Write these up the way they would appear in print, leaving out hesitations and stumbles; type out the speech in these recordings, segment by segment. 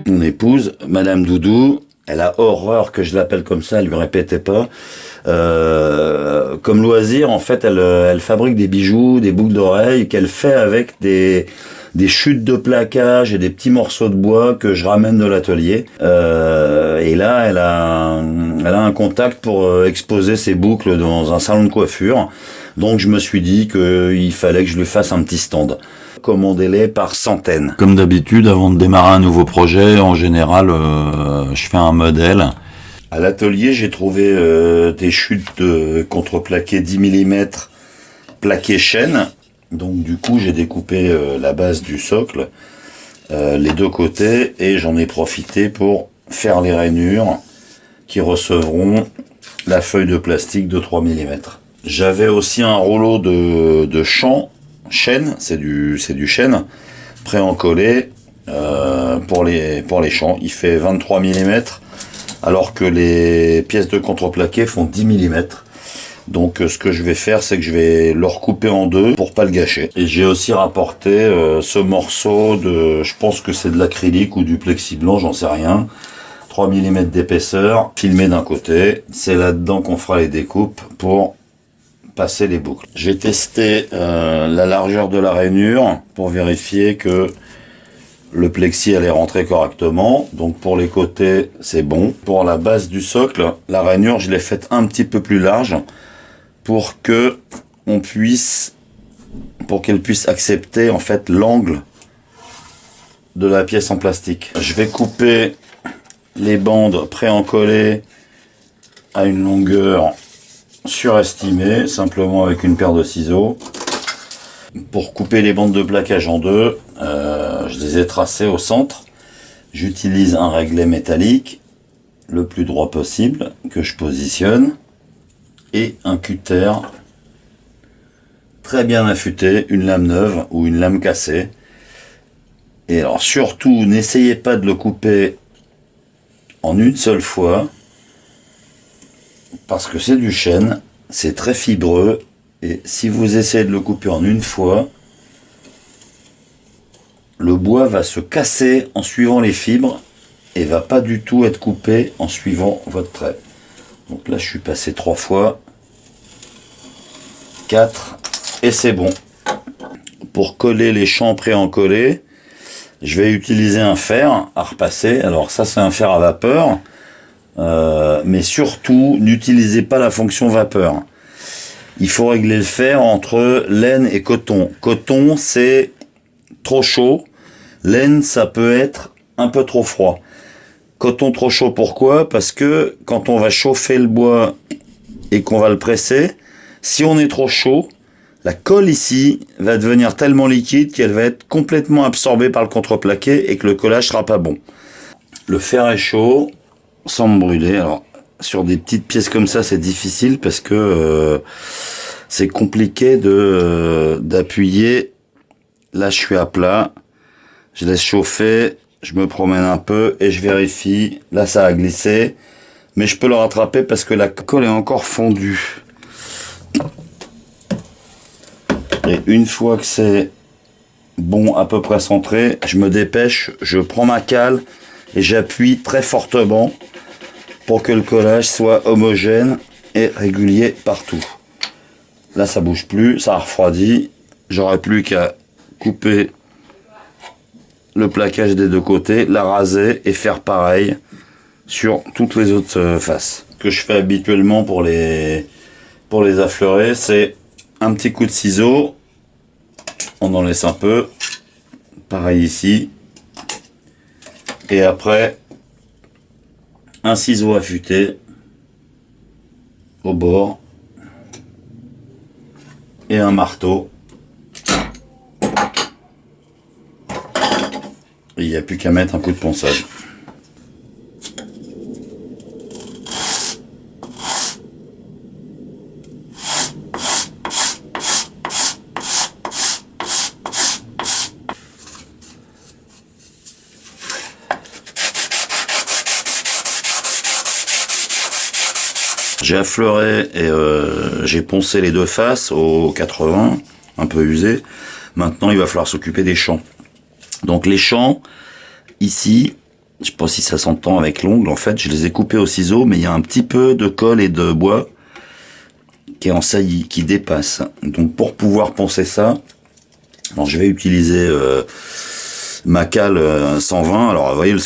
Mon épouse, Madame Doudou, elle a horreur que je l'appelle comme ça, elle lui répétait pas. Comme loisir, en fait, elle fabrique des bijoux, des boucles d'oreilles qu'elle fait avec des chutes de plaquage et des petits morceaux de bois que je ramène de l'atelier. Et là, elle a un contact pour exposer ses boucles dans un salon de coiffure. Donc, je me suis dit qu'il fallait que je lui fasse un petit stand. Commandez-les par centaines. Comme d'habitude, avant de démarrer un nouveau projet, en général, je fais un modèle. À l'atelier, j'ai trouvé des chutes de contreplaqué 10 mm plaqué chêne. Donc du coup, j'ai découpé la base du socle, les deux côtés, et j'en ai profité pour faire les rainures qui recevront la feuille de plastique de 3 mm. J'avais aussi un rouleau de chêne, c'est du chêne, pré-encollé pour les champs. Il fait 23 mm, alors que les pièces de contreplaqué font 10 mm. Donc ce que je vais faire, c'est que je vais le recouper en deux pour pas le gâcher. Et j'ai aussi rapporté ce morceau je pense que c'est de l'acrylique ou du plexi blanc, j'en sais rien. 3 mm d'épaisseur, filmé d'un côté. C'est là-dedans qu'on fera les découpes pour passer les boucles. J'ai testé la largeur de la rainure pour vérifier que le plexi allait rentrer correctement. Donc pour les côtés, c'est bon. Pour la base du socle, la rainure, je l'ai faite un petit peu plus large pour qu'elle puisse accepter en fait l'angle de la pièce en plastique. Je vais couper les bandes pré-encollées à une longueur surestimée, simplement avec une paire de ciseaux. Pour couper les bandes de plaquage en deux, je les ai tracées au centre. J'utilise un réglet métallique le plus droit possible que je positionne et un cutter très bien affûté, une lame neuve ou une lame cassée. Et alors surtout, n'essayez pas de le couper en une seule fois parce que c'est du chêne, c'est très fibreux. Et si vous essayez de le couper en une fois, le bois va se casser en suivant les fibres et va pas du tout être coupé en suivant votre trait. Donc là, je suis passé 3 fois, 4, et c'est bon. Pour coller les champs pré-encollés, je vais utiliser un fer à repasser. Alors ça, c'est un fer à vapeur, mais surtout, n'utilisez pas la fonction vapeur. Il faut régler le fer entre laine et coton. Coton, c'est trop chaud. Laine, ça peut être un peu trop froid. Coton trop chaud, pourquoi? Parce que quand on va chauffer le bois et qu'on va le presser, si on est trop chaud, la colle ici va devenir tellement liquide qu'elle va être complètement absorbée par le contreplaqué et que le collage sera pas bon. Le fer est chaud, sans me brûler. Alors, sur des petites pièces comme ça, c'est difficile parce que c'est compliqué d'appuyer. Là, je suis à plat. Je laisse chauffer. Je me promène un peu et je vérifie. Là, ça a glissé. Mais je peux le rattraper parce que la colle est encore fondue. Et une fois que c'est bon, à peu près centré, je me dépêche. Je prends ma cale et j'appuie très fortement pour que le collage soit homogène et régulier partout. Là, ça bouge plus, ça a refroidi. J'aurai plus qu'à couper le plaquage des deux côtés, la raser et faire pareil sur toutes les autres faces. Ce que je fais habituellement pour les affleurer, c'est un petit coup de ciseau. On en laisse un peu. Pareil ici. Et après, un ciseau affûté au bord et un marteau. Et il n'y a plus qu'à mettre un coup de ponçage. J'ai affleuré et j'ai poncé les deux faces au 80, un peu usé. Maintenant, il va falloir s'occuper des champs. Donc les champs, ici, Je sais pas si ça s'entend avec l'ongle. En fait, je les ai coupés au ciseau, mais il y a un petit peu de colle et de bois qui est en saillie, qui dépasse. Donc pour pouvoir poncer ça, alors je vais utiliser ma cale 120. Alors vous voyez,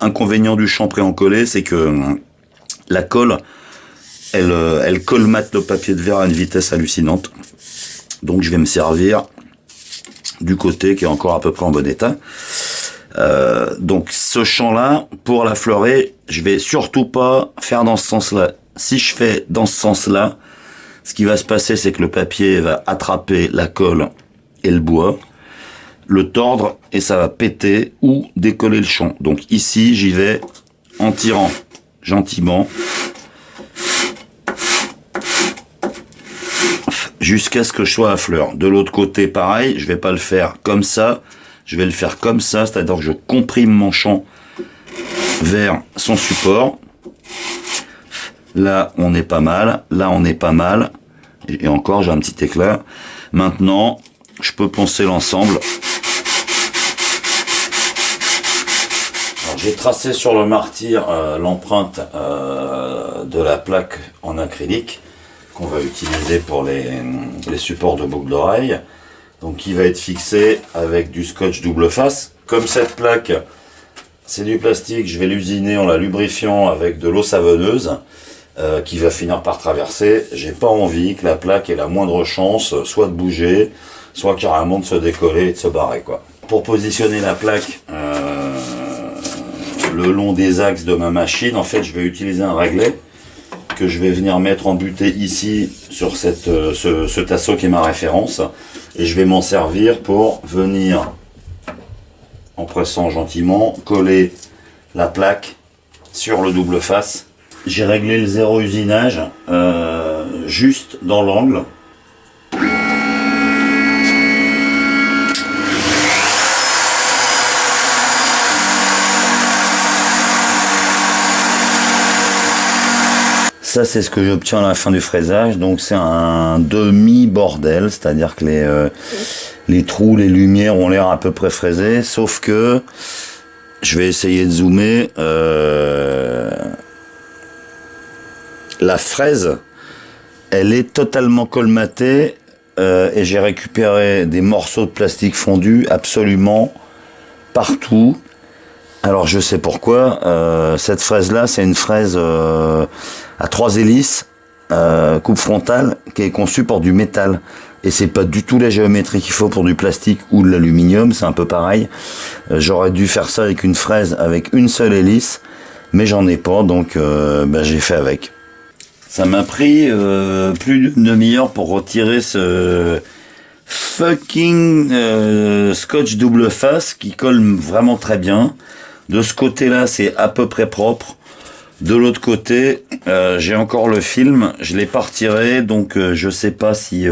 l'inconvénient du champ pré-encollé, c'est que la colle, elle colmate le papier de verre à une vitesse hallucinante. Donc je vais me servir du côté qui est encore à peu près en bon état. Donc ce champ-là, pour la fleurer, je vais surtout pas faire dans ce sens-là. Si je fais dans ce sens-là, ce qui va se passer, c'est que le papier va attraper la colle et le bois, le tordre et ça va péter ou décoller le champ. Donc ici, j'y vais en tirant gentiment jusqu'à ce que je sois à fleur. De l'autre côté, pareil, je vais pas le faire comme ça, je vais le faire comme ça, c'est-à-dire que je comprime mon champ vers son support. Là, on est pas mal. Là, on est pas mal. Et encore, j'ai un petit éclat. Maintenant, je peux poncer l'ensemble. J'ai tracé sur le martyr l'empreinte de la plaque en acrylique qu'on va utiliser pour les supports de boucle d'oreille. Donc, qui va être fixé avec du scotch double face. Comme cette plaque, c'est du plastique, je vais l'usiner en la lubrifiant avec de l'eau savonneuse. Qui va finir par traverser. J'ai pas envie que la plaque ait la moindre chance soit de bouger, soit carrément de se décoller et de se barrer, quoi. Pour positionner la plaque le long des axes de ma machine, en fait, je vais utiliser un réglet que je vais venir mettre en butée ici sur ce tasseau qui est ma référence, et je vais m'en servir pour venir, en pressant gentiment, coller la plaque sur le double face. J'ai réglé le zéro usinage juste dans l'angle. Ça, c'est ce que j'obtiens à la fin du fraisage. Donc c'est un demi-bordel, c'est-à-dire que les trous, les lumières ont l'air à peu près fraisés, sauf que je vais essayer de zoomer. La fraise, elle est totalement colmatée et j'ai récupéré des morceaux de plastique fondu absolument partout. Alors je sais pourquoi. Cette fraise-là, c'est une fraise à 3 hélices, coupe frontale, qui est conçue pour du métal. Et c'est pas du tout la géométrie qu'il faut pour du plastique ou de l'aluminium, c'est un peu pareil. J'aurais dû faire ça avec une fraise avec une seule hélice, mais j'en ai pas, donc j'ai fait avec. Ça m'a pris plus d'une demi-heure pour retirer ce fucking scotch double face qui colle vraiment très bien. De ce côté-là, c'est à peu près propre. De l'autre côté, j'ai encore le film. Je l'ai pas retiré, donc je sais pas si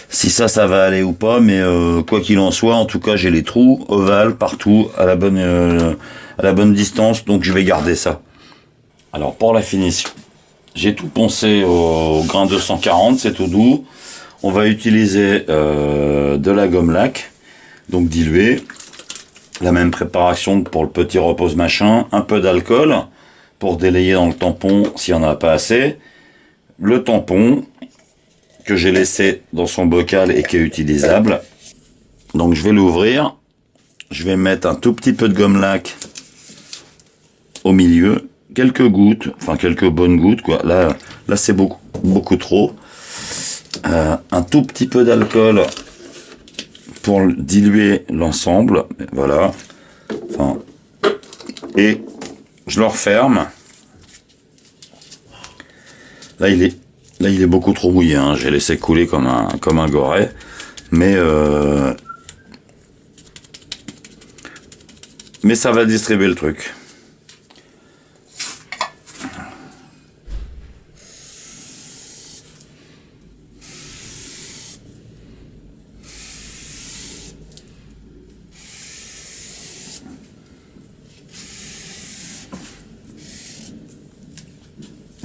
ça va aller ou pas. Mais quoi qu'il en soit, en tout cas, j'ai les trous ovales partout à la bonne distance, donc je vais garder ça. Alors pour la finition. J'ai tout poncé au grain 240, c'est tout doux. On va utiliser de la gomme laque, donc diluée. La même préparation que pour le petit repose machin. Un peu d'alcool pour délayer dans le tampon s'il n'y en a pas assez. Le tampon que j'ai laissé dans son bocal et qui est utilisable. Donc je vais l'ouvrir. Je vais mettre un tout petit peu de gomme laque au milieu. Quelques gouttes, enfin quelques bonnes gouttes, quoi. Là c'est beaucoup trop. Un tout petit peu d'alcool pour diluer l'ensemble. Voilà. Enfin, et je le referme. Là il est beaucoup trop mouillé. Hein. J'ai laissé couler comme un goret, mais ça va distribuer le truc.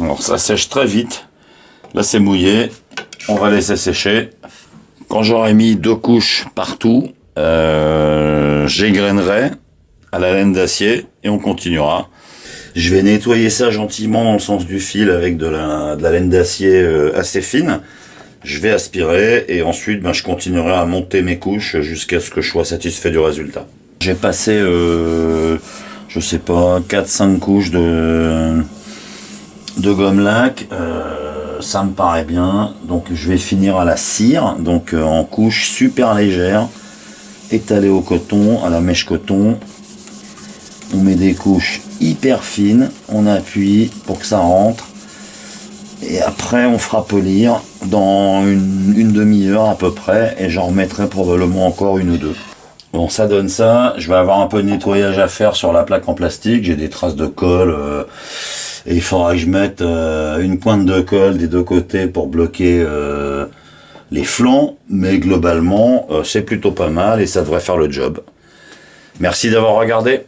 Alors ça sèche très vite. Là c'est mouillé. On va laisser sécher. Quand j'aurai mis 2 couches partout, j'égrainerai à la laine d'acier et on continuera. Je vais nettoyer ça gentiment dans le sens du fil avec de la laine d'acier assez fine. Je vais aspirer et ensuite je continuerai à monter mes couches jusqu'à ce que je sois satisfait du résultat. J'ai passé, je sais pas, 4-5 couches de gomme laque. Ça me paraît bien. Donc je vais finir à la cire, donc en couche super légère, étalée au coton, à la mèche coton. On met des couches hyper fines, on appuie pour que ça rentre. Et après on fera polir dans une demi-heure à peu près et j'en remettrai probablement encore une ou deux. Bon, ça donne ça. Je vais avoir un peu de nettoyage à faire sur la plaque en plastique. J'ai des traces de colle et il faudra que je mette une pointe de colle des deux côtés pour bloquer les flancs. Mais globalement, c'est plutôt pas mal et ça devrait faire le job. Merci d'avoir regardé.